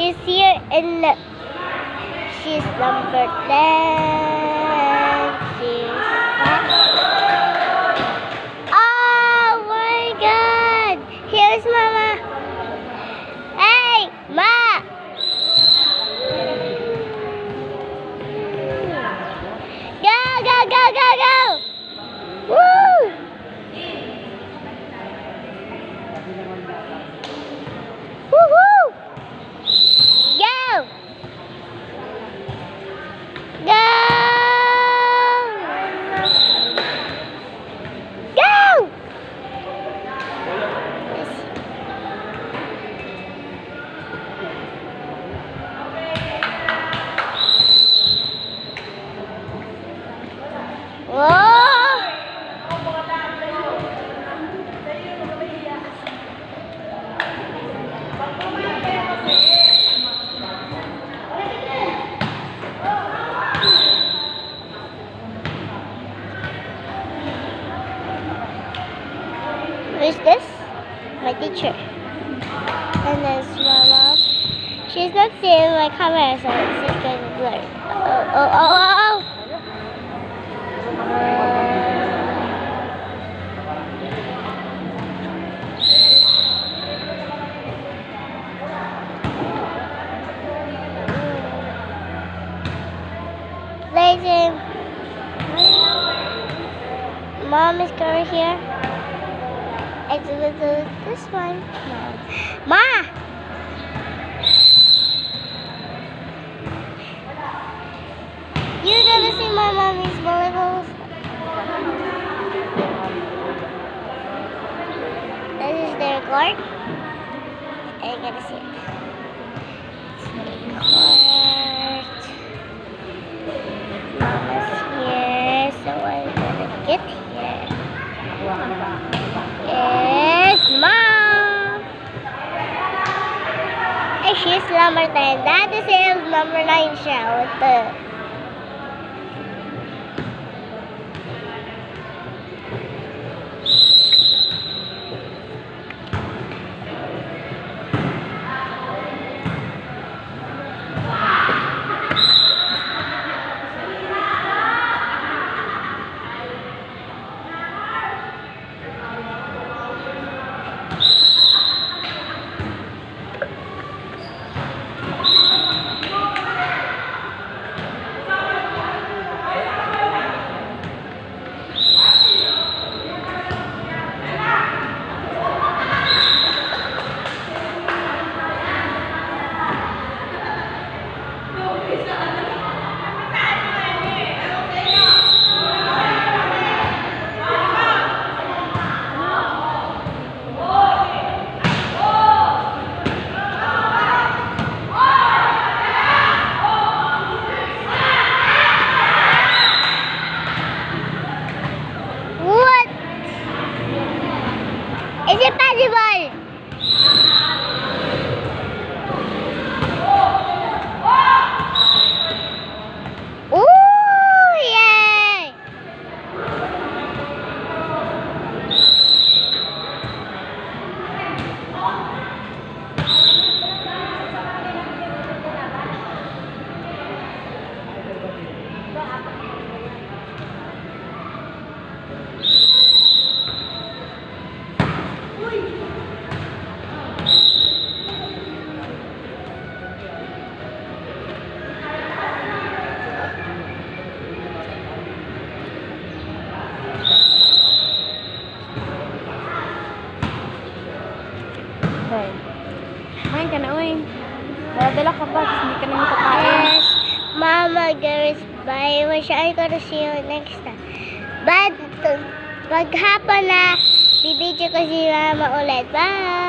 She's here and look. She's number 10. She's oh my God! Here's Mama. Hey, Ma! Go, go, go, go, go! Woo! Woohoo! Go! Go! Go! Whoa! Who's this? My teacher. And there's my mom. She's not seeing my camera, so it's just going to blur. Oh. Lazy. Mom is going here. It's this one. Ma! You gonna see my mommy's volleyballs? This is their court. And you're gonna see it. It's their court. Mama's here, so I'm gonna get here. Yes, Mom! Hey, she's number 10. That is number 9 siya. What the? Is it possible? Ooh, yay! Kumain ka na, uy. Dala ka ba? Hindi ka naman kakain. Yes, Mama, girls, bye. Wish I gonna see you next time. But, paghapon na, bibidyo ko si Mama ulit. Bye!